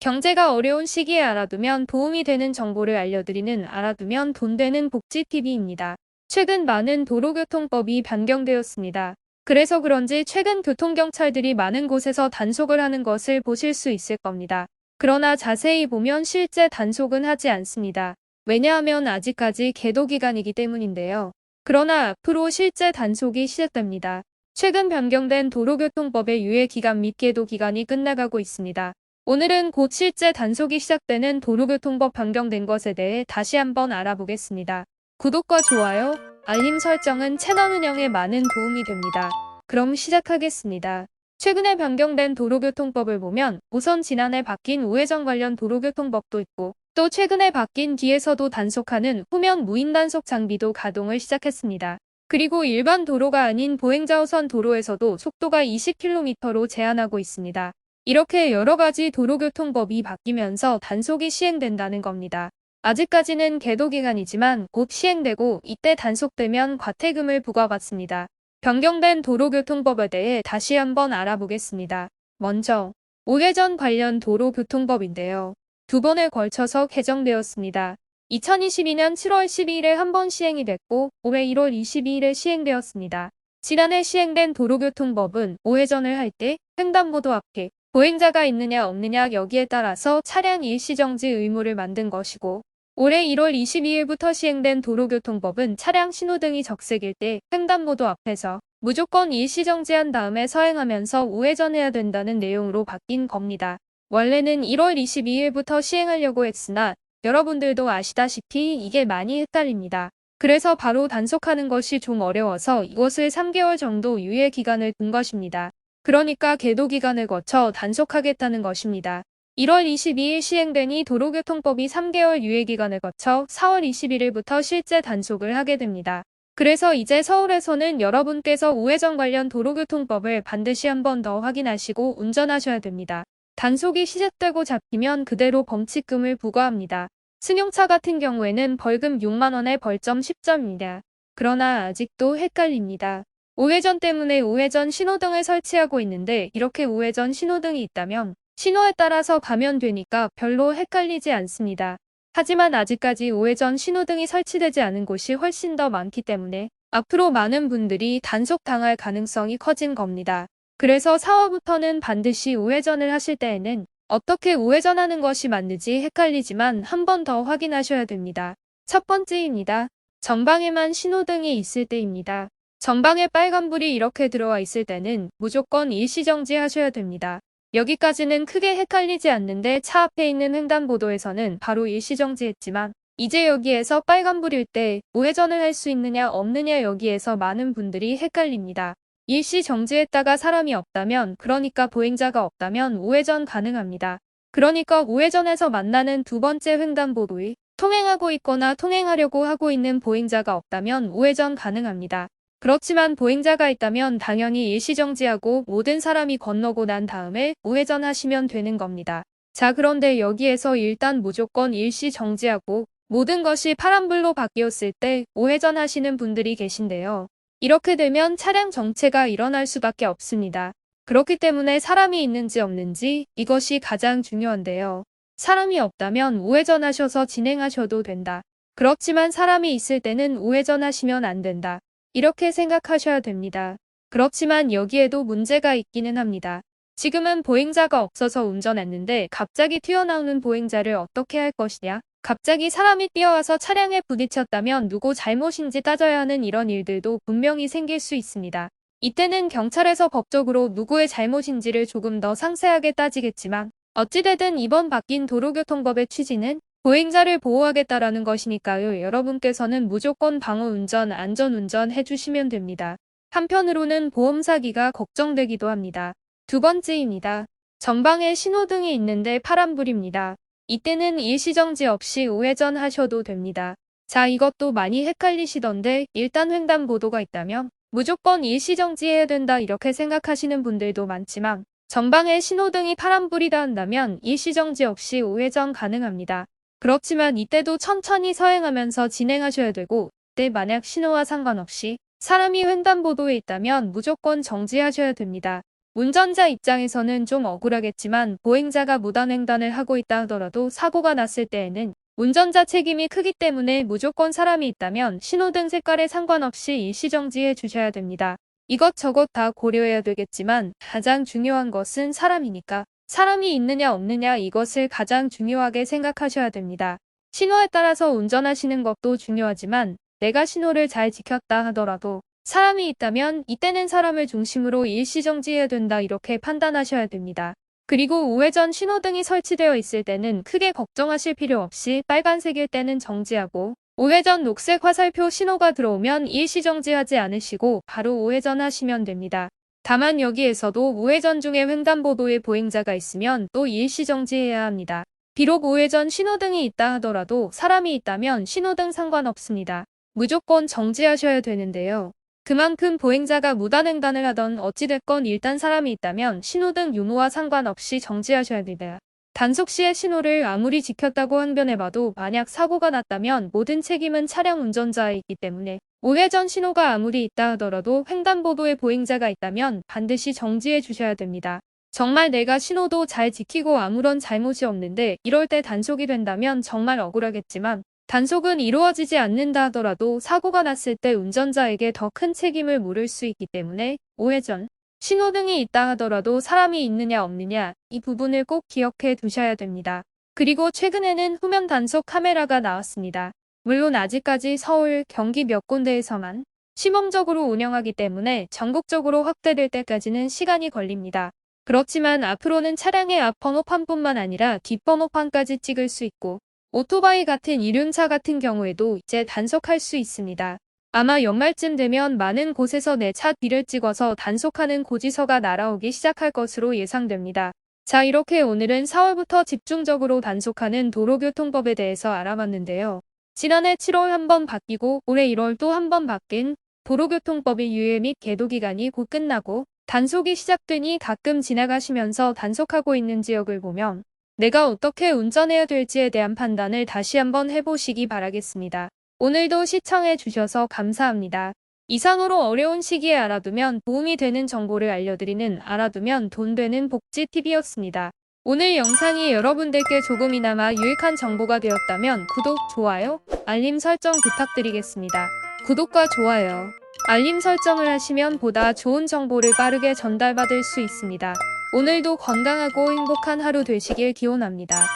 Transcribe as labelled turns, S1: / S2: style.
S1: 경제가 어려운 시기에 알아두면 도움이 되는 정보를 알려드리는 알아두면 돈 되는 복지TV입니다. 최근 많은 도로교통법이 변경되었습니다. 그래서 그런지 최근 교통경찰들이 많은 곳에서 단속을 하는 것을 보실 수 있을 겁니다. 그러나 자세히 보면 실제 단속은 하지 않습니다. 왜냐하면 아직까지 계도 기간이기 때문인데요. 그러나 앞으로 실제 단속이 시작됩니다. 최근 변경된 도로교통법의 유예 기간 및 계도 기간이 끝나가고 있습니다. 오늘은 곧 실제 단속이 시작되는 도로교통법 변경된 것에 대해 다시 한번 알아보겠습니다. 구독과 좋아요, 알림 설정은 채널 운영에 많은 도움이 됩니다. 그럼 시작하겠습니다. 최근에 변경된 도로교통법을 보면 우선 지난해 바뀐 우회전 관련 도로교통법도 있고 또 최근에 바뀐 뒤에서도 단속하는 후면 무인 단속 장비도 가동을 시작했습니다. 그리고 일반 도로가 아닌 보행자 우선 도로에서도 속도가 20km로 제한하고 있습니다. 이렇게 여러가지 도로교통법이 바뀌면서 단속이 시행된다는 겁니다. 아직까지는 계도 기간이지만 곧 시행되고 이때 단속되면 과태금을 부과받습니다. 변경된 도로교통법에 대해 다시 한번 알아보겠습니다. 먼저 우회전 관련 도로교통법인데요. 두 번에 걸쳐서 개정되었습니다. 2022년 7월 12일에 한 번 시행이 됐고 올해 1월 22일에 시행되었습니다. 지난해 시행된 도로교통법은 우회전을 할 때 횡단보도 앞에 보행자가 있느냐 없느냐 여기에 따라서 차량 일시정지 의무를 만든 것이고 올해 1월 22일부터 시행된 도로교통법은 차량 신호등이 적색일 때 횡단보도 앞에서 무조건 일시정지한 다음에 서행하면서 우회전해야 된다는 내용으로 바뀐 겁니다. 원래는 1월 22일부터 시행하려고 했으나 여러분들도 아시다시피 이게 많이 헷갈립니다. 그래서 바로 단속하는 것이 좀 어려워서 이것을 3개월 정도 유예 기간을 둔 것입니다. 그러니까 계도 기간을 거쳐 단속하겠다는 것입니다. 1월 22일 시행되니 도로교통법이 3개월 유예 기간을 거쳐 4월 21일부터 실제 단속을 하게 됩니다. 그래서 이제 서울에서는 여러분께서 우회전 관련 도로교통법을 반드시 한 번 더 확인하시고 운전하셔야 됩니다. 단속이 시작되고 잡히면 그대로 범칙금을 부과합니다. 승용차 같은 경우에는 벌금 6만 원에 벌점 10점입니다. 그러나 아직도 헷갈립니다. 우회전 때문에 우회전 신호등을 설치하고 있는데 이렇게 우회전 신호등이 있다면 신호에 따라서 가면 되니까 별로 헷갈리지 않습니다. 하지만 아직까지 우회전 신호등이 설치되지 않은 곳이 훨씬 더 많기 때문에 앞으로 많은 분들이 단속당할 가능성이 커진 겁니다. 그래서 4월부터는 반드시 우회전을 하실 때에는 어떻게 우회전하는 것이 맞는지 헷갈리지만 한 번 더 확인하셔야 됩니다. 첫 번째입니다. 전방에만 신호등이 있을 때입니다. 전방에 빨간불이 이렇게 들어와 있을 때는 무조건 일시정지 하셔야 됩니다. 여기까지는 크게 헷갈리지 않는데 차 앞에 있는 횡단보도에서는 바로 일시정지 했지만 이제 여기에서 빨간불일 때 우회전을 할 수 있느냐 없느냐 여기에서 많은 분들이 헷갈립니다. 일시정지했다가 사람이 없다면 그러니까 보행자가 없다면 우회전 가능합니다. 그러니까 우회전에서 만나는 두 번째 횡단보도에 통행하고 있거나 통행하려고 하고 있는 보행자가 없다면 우회전 가능합니다. 그렇지만 보행자가 있다면 당연히 일시정지하고 모든 사람이 건너고 난 다음에 우회전하시면 되는 겁니다. 자, 그런데 여기에서 일단 무조건 일시정지하고 모든 것이 파란불로 바뀌었을 때 우회전하시는 분들이 계신데요. 이렇게 되면 차량 정체가 일어날 수밖에 없습니다. 그렇기 때문에 사람이 있는지 없는지 이것이 가장 중요한데요. 사람이 없다면 우회전하셔서 진행하셔도 된다. 그렇지만 사람이 있을 때는 우회전하시면 안 된다. 이렇게 생각하셔야 됩니다. 그렇지만 여기에도 문제가 있기는 합니다. 지금은 보행자가 없어서 운전했는데 갑자기 튀어나오는 보행자를 어떻게 할 것이냐? 갑자기 사람이 뛰어와서 차량에 부딪혔다면 누구 잘못인지 따져야 하는 이런 일들도 분명히 생길 수 있습니다. 이때는 경찰에서 법적으로 누구의 잘못인지를 조금 더 상세하게 따지겠지만 어찌되든 이번 바뀐 도로교통법의 취지는 보행자를 보호하겠다라는 것이니까요. 여러분께서는 무조건 방어운전, 안전운전 해주시면 됩니다. 한편으로는 보험 사기가 걱정되기도 합니다. 두 번째입니다. 전방에 신호등이 있는데 파란불입니다. 이때는 일시정지 없이 우회전 하셔도 됩니다. 자, 이것도 많이 헷갈리시던데 일단 횡단보도가 있다면 무조건 일시정지 해야 된다 이렇게 생각하시는 분들도 많지만 전방에 신호등이 파란불이다 한다면 일시정지 없이 우회전 가능합니다. 그렇지만 이때도 천천히 서행하면서 진행하셔야 되고 이때 만약 신호와 상관없이 사람이 횡단보도에 있다면 무조건 정지하셔야 됩니다. 운전자 입장에서는 좀 억울하겠지만 보행자가 무단횡단을 하고 있다 하더라도 사고가 났을 때에는 운전자 책임이 크기 때문에 무조건 사람이 있다면 신호등 색깔에 상관없이 일시정지해 주셔야 됩니다. 이것저것 다 고려해야 되겠지만 가장 중요한 것은 사람이니까 사람이 있느냐 없느냐 이것을 가장 중요하게 생각하셔야 됩니다. 신호에 따라서 운전하시는 것도 중요하지만 내가 신호를 잘 지켰다 하더라도 사람이 있다면 이때는 사람을 중심으로 일시정지해야 된다 이렇게 판단하셔야 됩니다. 그리고 우회전 신호등이 설치되어 있을 때는 크게 걱정하실 필요 없이 빨간색일 때는 정지하고 우회전 녹색 화살표 신호가 들어오면 일시정지하지 않으시고 바로 우회전하시면 됩니다. 다만 여기에서도 우회전 중에 횡단보도에 보행자가 있으면 또 일시정지해야 합니다. 비록 우회전 신호등이 있다 하더라도 사람이 있다면 신호등 상관없습니다. 무조건 정지하셔야 되는데요. 그만큼 보행자가 무단횡단을 하던 어찌됐건 일단 사람이 있다면 신호등 유무와 상관없이 정지하셔야 됩니다. 단속 시에 신호를 아무리 지켰다고 항변해봐도 만약 사고가 났다면 모든 책임은 차량 운전자에 있기 때문에 우회전 신호가 아무리 있다 하더라도 횡단보도에 보행자가 있다면 반드시 정지해 주셔야 됩니다. 정말 내가 신호도 잘 지키고 아무런 잘못이 없는데 이럴 때 단속이 된다면 정말 억울하겠지만 단속은 이루어지지 않는다 하더라도 사고가 났을 때 운전자에게 더 큰 책임을 물을 수 있기 때문에 우회전 신호등이 있다 하더라도 사람이 있느냐 없느냐 이 부분을 꼭 기억해 두셔야 됩니다. 그리고 최근에는 후면 단속 카메라가 나왔습니다. 물론 아직까지 서울, 경기 몇 군데에서만 시범적으로 운영하기 때문에 전국적으로 확대될 때까지는 시간이 걸립니다. 그렇지만 앞으로는 차량의 앞 번호판뿐만 아니라 뒷 번호판까지 찍을 수 있고 오토바이 같은 이륜차 같은 경우에도 이제 단속할 수 있습니다. 아마 연말쯤 되면 많은 곳에서 내 차 뒤를 찍어서 단속하는 고지서가 날아오기 시작할 것으로 예상됩니다. 자, 이렇게 오늘은 4월부터 집중적으로 단속하는 도로교통법에 대해서 알아봤는데요. 지난해 7월 한 번 바뀌고 올해 1월 또 한 번 바뀐 도로교통법의 유예 및 계도 기간이 곧 끝나고 단속이 시작되니 가끔 지나가시면서 단속하고 있는 지역을 보면 내가 어떻게 운전해야 될지에 대한 판단을 다시 한번 해보시기 바라겠습니다. 오늘도 시청해 주셔서 감사합니다. 이상으로 어려운 시기에 알아두면 도움이 되는 정보를 알려드리는 알아두면 돈 되는 복지TV였습니다. 오늘 영상이 여러분들께 조금이나마 유익한 정보가 되었다면 구독, 좋아요, 알림 설정 부탁드리겠습니다. 구독과 좋아요, 알림 설정을 하시면 보다 좋은 정보를 빠르게 전달받을 수 있습니다. 오늘도 건강하고 행복한 하루 되시길 기원합니다.